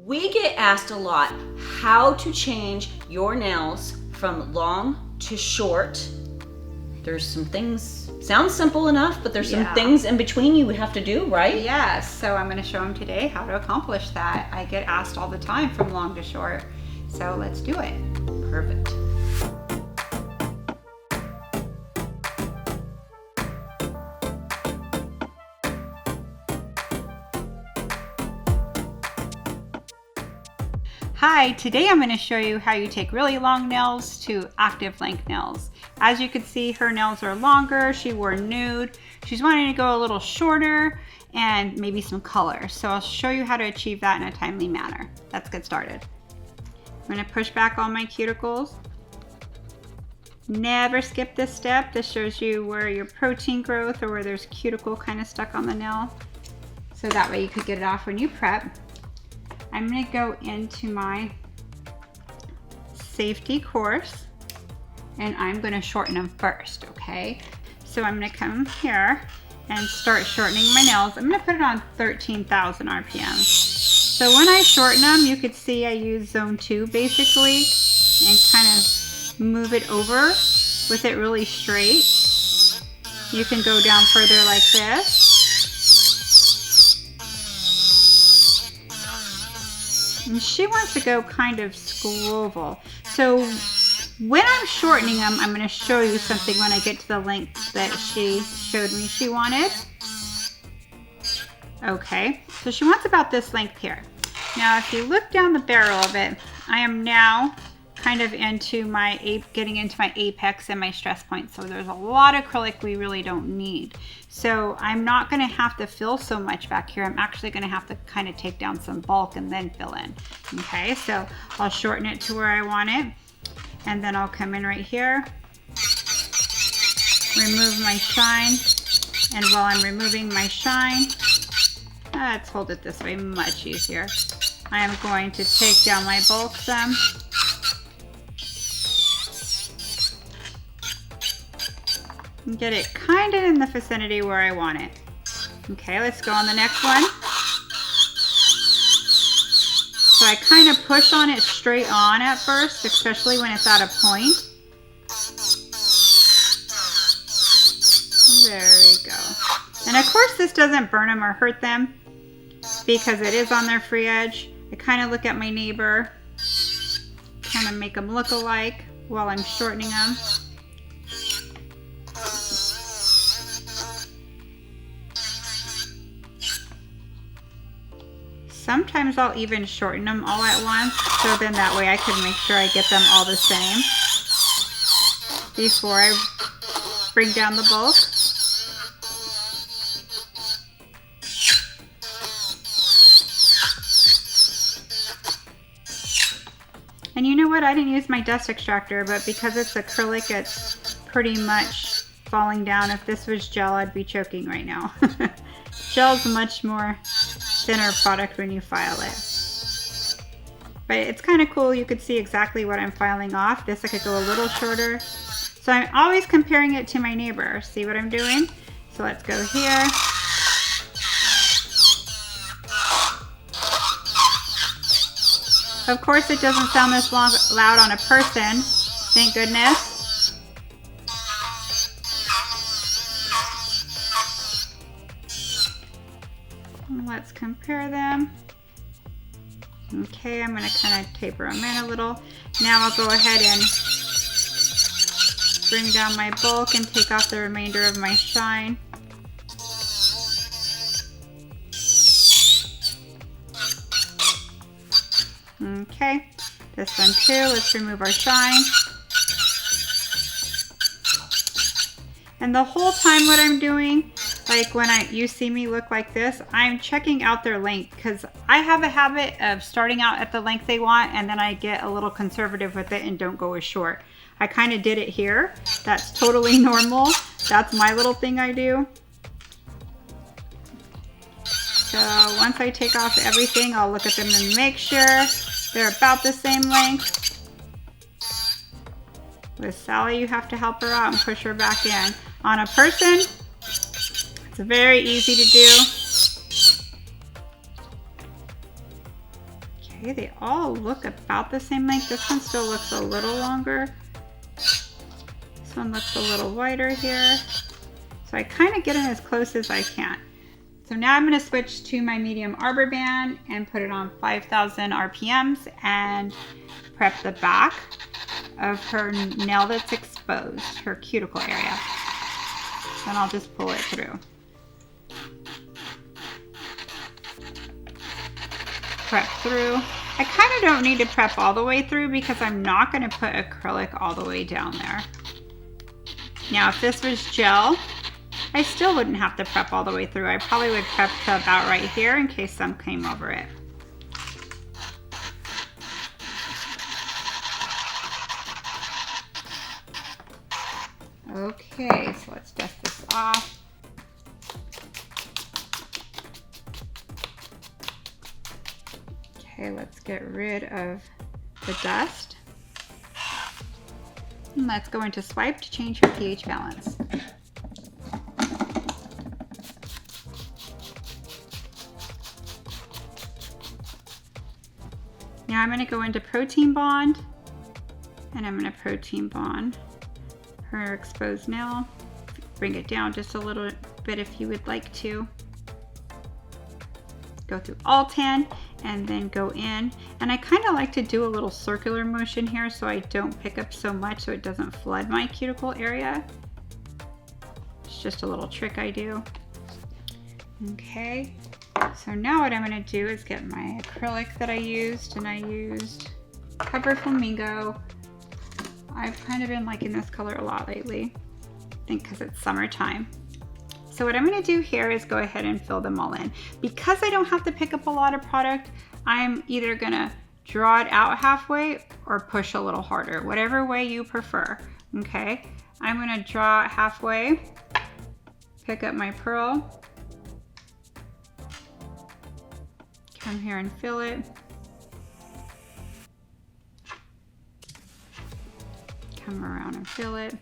We get asked a lot how to change your nails from long to short. There's some things, sounds simple enough, but there's some things in between you have to do, right? Yes, so I'm going to show them today how to accomplish that. I get asked all the time from long to short, so let's do it. Perfect. Hi, today I'm going to show you how you take really long nails to active length nails. As you can see, her nails are longer, she wore nude. She's wanting to go a little shorter and maybe some color. So I'll show you how to achieve that in a timely manner. Let's get started. I'm going to push back all my cuticles. Never skip this step. This shows you where your protein growth or where there's cuticle kind of stuck on the nail. So that way you could get it off when you prep. I'm going to go into my safety course and I'm going to shorten them first, okay? So I'm going to come here and start shortening my nails. I'm going to put it on 13,000 RPM. So when I shorten them, you could see I use zone 2 basically and kind of move it over with it really straight. You can go down further like this. And she wants to go kind of squoval. So when I'm shortening them, I'm going to show you something when I get to the length that she showed me she wanted. Okay, so she wants about this length here. Now if you look down the barrel of it, I am now kind of into my getting into my apex and my stress point. So there's a lot of acrylic we really don't need. So I'm not going to have to fill so much back here. I'm actually going to have to kind of take down some bulk and then fill in. Okay, so I'll shorten it to where I want it. And then I'll come in right here, remove my shine. And while I'm removing my shine, let's hold it this way, much easier. I am going to take down my bulk some. And get it kind of in the vicinity where I want it. Okay, let's go on the next one. So I kind of push on it straight on at first, especially when it's at a point. There we go. And of course this doesn't burn them or hurt them because it is on their free edge. I kind of look at my neighbor, kind of make them look alike while I'm shortening them. Sometimes I'll even shorten them all at once, so then that way I can make sure I get them all the same before I bring down the bulk. And you know what? I didn't use my dust extractor, but because it's acrylic, it's pretty much falling down. If this was gel, I'd be choking right now. Gel's much more thinner product when you file it. But it's kind of cool. You could see exactly what I'm filing off. This I could go a little shorter. So I'm always comparing it to my neighbor. See what I'm doing? So let's go here. Of course it doesn't sound this loud on a person. Thank goodness. Let's compare them. Okay, I'm going to kind of taper them in a little. Now I'll go ahead and bring down my bulk and take off the remainder of my shine. Okay, this one too. Let's remove our shine. And the whole time what I'm doing, like when you see me look like this, I'm checking out their length because I have a habit of starting out at the length they want and then I get a little conservative with it and don't go as short. I kind of did it here. That's totally normal. That's my little thing I do. So once I take off everything, I'll look at them and make sure they're about the same length. With Salo, you have to help her out and push her back in. On a person, it's very easy to do. Okay, they all look about the same length. This one still looks a little longer. This one looks a little wider here. So I kind of get in as close as I can. So now I'm going to switch to my medium arbor band and put it on 5,000 RPMs and prep the back of her nail that's exposed, her cuticle area. Then I'll just pull it through. Prep through. I kind of don't need to prep all the way through because I'm not going to put acrylic all the way down there. Now if this was gel, I still wouldn't have to prep all the way through. I probably would prep to about right here in case some came over it. Okay, so let's dust this off. Okay, let's get rid of the dust. And let's go into swipe to change your pH balance. Now I'm going to go into protein bond, and I'm going to protein bond her exposed nail. Bring it down just a little bit if you would like to. Go through all 10 and then go in. And I kind of like to do a little circular motion here so I don't pick up so much so it doesn't flood my cuticle area. It's just a little trick I do. Okay. So now what I'm going to do is get my acrylic that I used, and I used Cover Flamingo. I've kind of been liking this color a lot lately, I think because it's summertime. So what I'm going to do here is go ahead and fill them all in. Because I don't have to pick up a lot of product, I'm either going to draw it out halfway or push a little harder, whatever way you prefer. Okay, I'm going to draw it halfway, pick up my pearl, come here and fill it. Come around and fill it.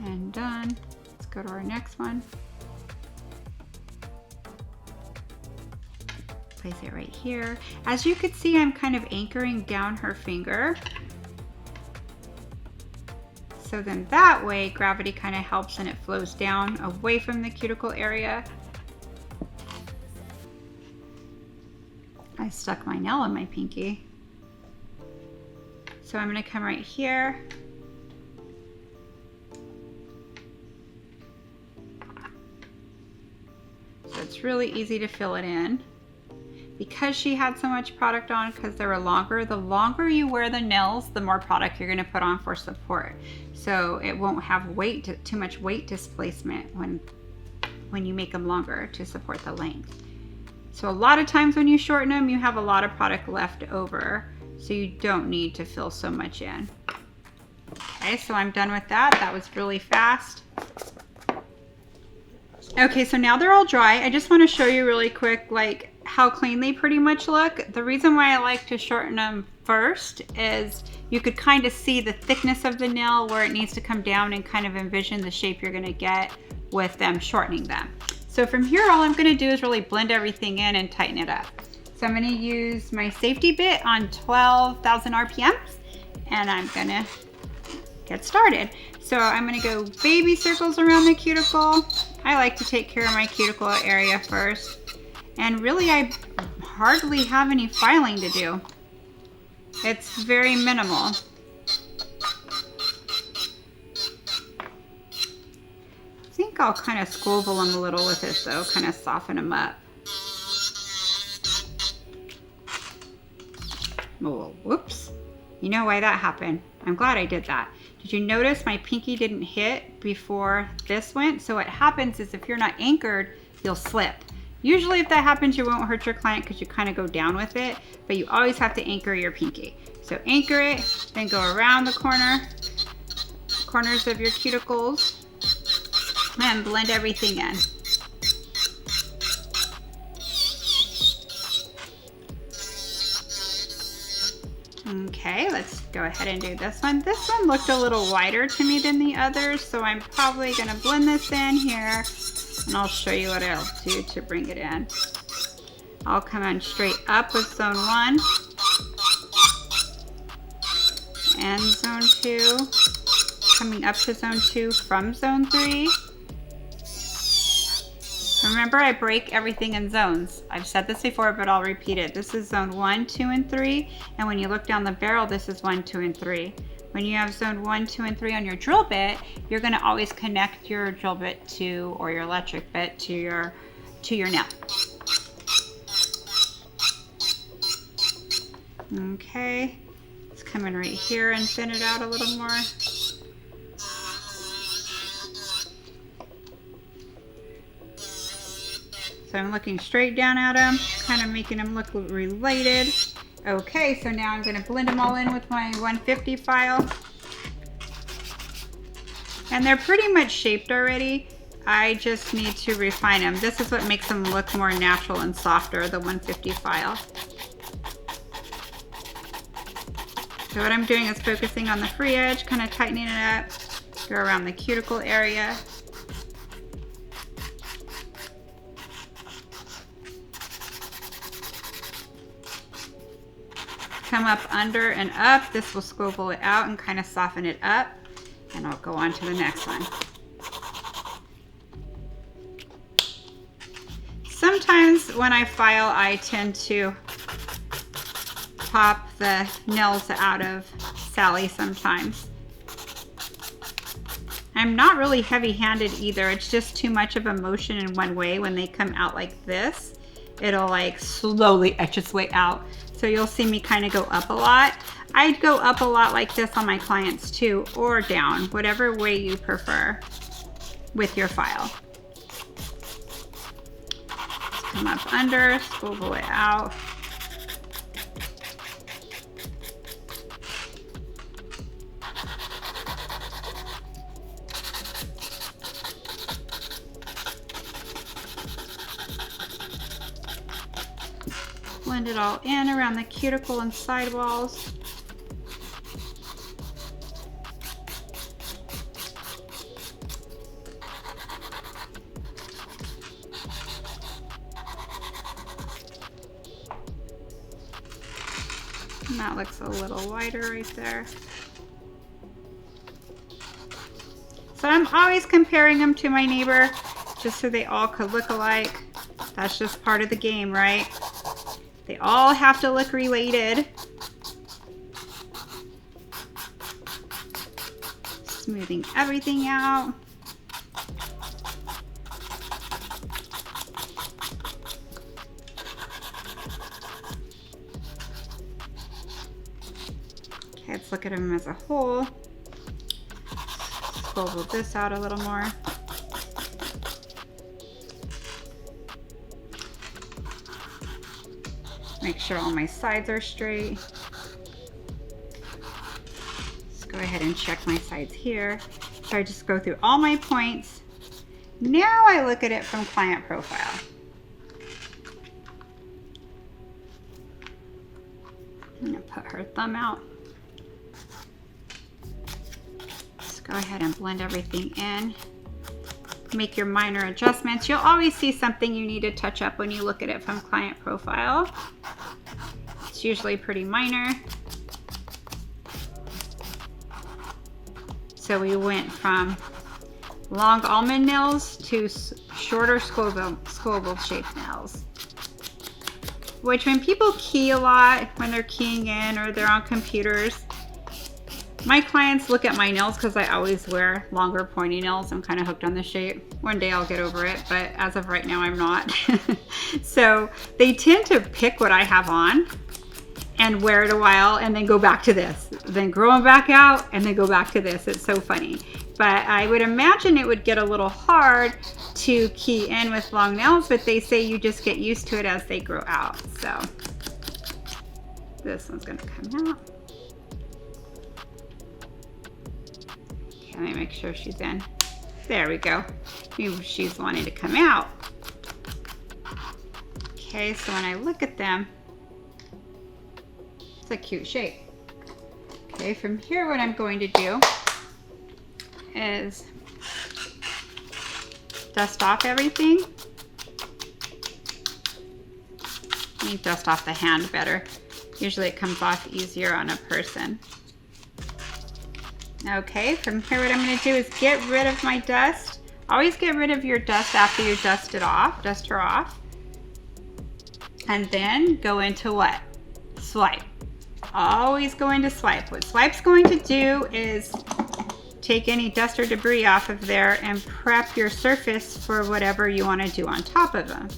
And done. Let's go to our next one. Place it right here. As you can see, I'm kind of anchoring down her finger. So then that way gravity kind of helps and it flows down away from the cuticle area. I stuck my nail in my pinky. So I'm going to come right here. So it's really easy to fill it in. Because she had so much product on, because they were longer, the longer you wear the nails, the more product you're going to put on for support. So it won't have too much weight displacement when you make them longer to support the length. So a lot of times when you shorten them, you have a lot of product left over, so you don't need to fill so much in. Okay, so I'm done with that. That was really fast. Okay, so now they're all dry. I just want to show you really quick, like, how clean they pretty much look. The reason why I like to shorten them first is you could kind of see the thickness of the nail where it needs to come down and kind of envision the shape you're going to get with them shortening them. So from here, all I'm going to do is really blend everything in and tighten it up. So I'm going to use my safety bit on 12,000 RPMs, and I'm going to get started. So I'm going to go baby circles around the cuticle. I like to take care of my cuticle area first. And really, I hardly have any filing to do. It's very minimal. I think I'll kind of squoval them a little with this though, kind of soften them up. Oh, whoops. You know why that happened? I'm glad I did that. Did you notice my pinky didn't hit before this went? So what happens is if you're not anchored, you'll slip. Usually if that happens, you won't hurt your client because you kind of go down with it, but you always have to anchor your pinky. So anchor it, then go around the corners of your cuticles, and blend everything in. Okay, let's go ahead and do this one. This one looked a little wider to me than the others, so I'm probably going to blend this in here, and I'll show you what I'll do to bring it in. I'll come in straight up with zone 1 and zone 2, coming up to zone 2 from zone 3. Remember, I break everything in zones. I've said this before, but I'll repeat it. This is zone 1, 2, and 3. And when you look down the barrel, this is 1, 2, and 3. When you have zone 1, 2, and 3 on your drill bit, you're going to always connect your drill bit to, or your electric bit to your nail. Okay, let's come in right here and thin it out a little more. So I'm looking straight down at them, kind of making them look related. Okay, so now I'm going to blend them all in with my 150 file. And they're pretty much shaped already. I just need to refine them. This is what makes them look more natural and softer, the 150 file. So what I'm doing is focusing on the free edge, kind of tightening it up, go around the cuticle area. Come up under and up. This will squoval it out and kind of soften it up. And I'll go on to the next one. Sometimes when I file, I tend to pop the nails out of Sally sometimes. I'm not really heavy-handed either. It's just too much of a motion in one way. When they come out like this, it'll like slowly etch its way out. So you'll see me kind of go up a lot. I'd go up a lot like this on my clients too, or down, whatever way you prefer with your file. Just come up under, swivel it out. Blend it all in around the cuticle and sidewalls. And that looks a little wider right there. So I'm always comparing them to my neighbor just so they all could look alike. That's just part of the game, right? They all have to look related. Smoothing everything out. Okay, let's look at them as a whole. Swivel this out a little more. Make sure all my sides are straight. Let's go ahead and check my sides here. So I just go through all my points. Now I look at it from client profile. I'm gonna put her thumb out. Let's go ahead and blend everything in. Make your minor adjustments. You'll always see something you need to touch up when you look at it from client profile. It's usually pretty minor. So we went from long almond nails to shorter Squoval shaped nails. Which when people key a lot, when they're keying in or they're on computers, my clients look at my nails because I always wear longer pointy nails. I'm kind of hooked on the shape. One day I'll get over it, but as of right now, I'm not. So they tend to pick what I have on and wear it a while and then go back to this. Then grow them back out and then go back to this. It's so funny. But I would imagine it would get a little hard to key in with long nails, but they say you just get used to it as they grow out. So this one's gonna come out. Let me make sure she's in. There we go. Maybe she's wanting to come out. Okay, so when I look at them, it's a cute shape. Okay, Okay, from here what I'm going to do is dust off everything. Let me dust off the hand better. Usually it comes off easier on a person. Okay, from here what I'm going to do is get rid of my dust. Always get rid of your dust after you dust her off. And then go into what? Swipe. Always go into swipe. What swipe's going to do is take any dust or debris off of there and prep your surface for whatever you want to do on top of them.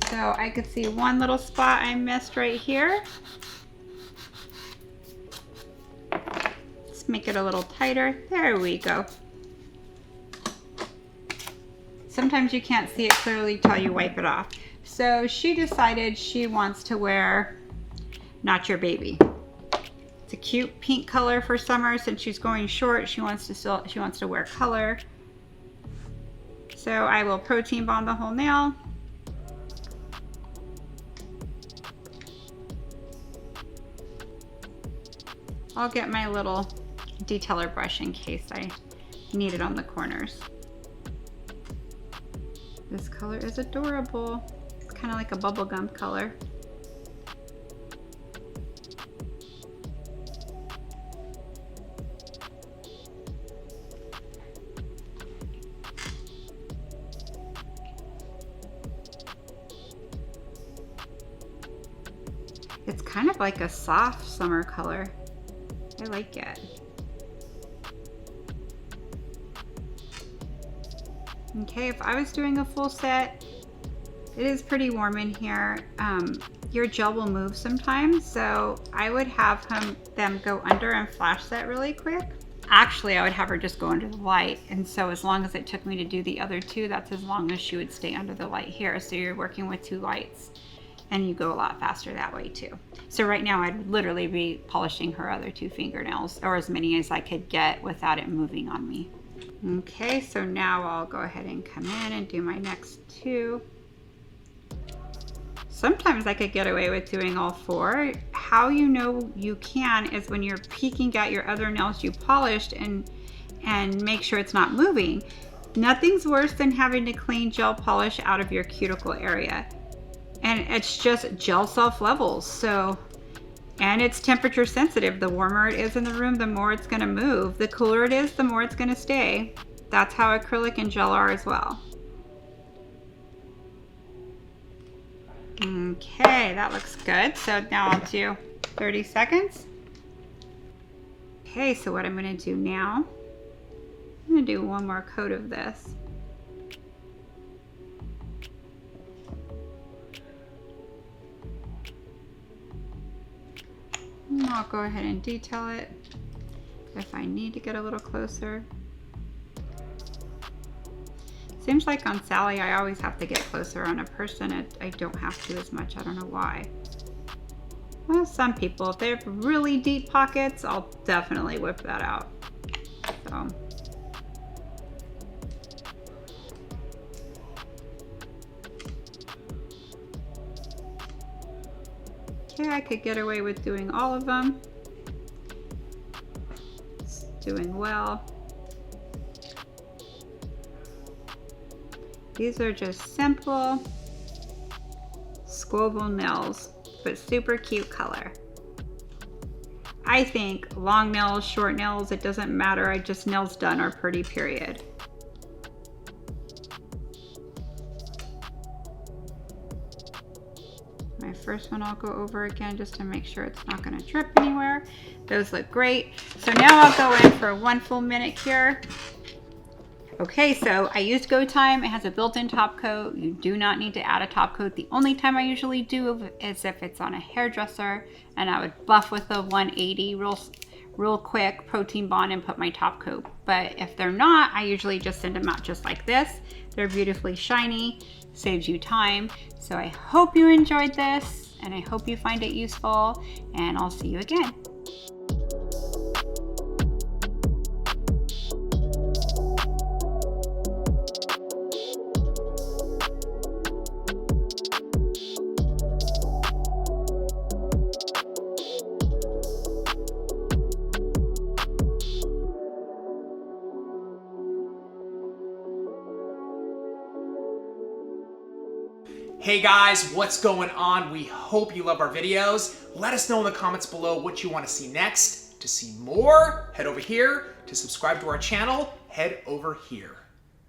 So I could see one little spot I missed right here. Let's make it a little tighter. There we go. Sometimes you can't see it clearly till you wipe it off. So she decided she wants to wear Not Your Baby. It's a cute pink color for summer. Since she's going short, she wants to wear color. So I will protein bond the whole nail. I'll get my little detailer brush in case I need it on the corners. This color is adorable. It's kind of like a bubblegum color. It's kind of like a soft summer color. I like it. Okay, if I was doing a full set, it is pretty warm in here. Your gel will move sometimes, so I would have them go under and flash set really quick. Actually, I would have her just go under the light, and so as long as it took me to do the other two, that's as long as she would stay under the light here. So you're working with 2 lights, and you go a lot faster that way too. So right now I'd literally be polishing her other 2 fingernails, or as many as I could get without it moving on me. Okay, so now I'll go ahead and come in and do my next 2. Sometimes I could get away with doing all 4. How you know you can is when you're peeking at your other nails you polished and make sure it's not moving. Nothing's worse than having to clean gel polish out of your cuticle area. And it's just gel self levels. So, and it's temperature sensitive. The warmer it is in the room, the more it's going to move. The cooler it is, the more it's going to stay. That's how acrylic and gel are as well. Okay, that looks good. So now I'll do 30 seconds. Okay, so what I'm going to do now, I'm going to do one more coat of this. And I'll go ahead and detail it if I need to get a little closer. Seems like on Sally I always have to get closer. On a person I don't have to as much. I don't know why. Well, some people, if they have really deep pockets, I'll definitely whip that out. So. Okay, I could get away with doing all of them. It's doing well. These are just simple Squoval nails, but super cute color. I think long nails, short nails, it doesn't matter. Nails done are pretty, period. My first one I'll go over again just to make sure it's not going to drip anywhere. Those look great. So now I'll go in for 1 full minute here. Okay, so I used Go Time. It has a built-in top coat. You do not need to add a top coat. The only time I usually do is if it's on a hairdresser, and I would buff with a 180 real quick, protein bond, and put my top coat. But if they're not, I usually just send them out just like this. They're beautifully shiny, saves you time. So I hope you enjoyed this, and I hope you find it useful, and I'll see you again. Hey guys, what's going on? We hope you love our videos. Let us know in the comments below what you want to see next. To see more, head over here. To subscribe to our channel, head over here.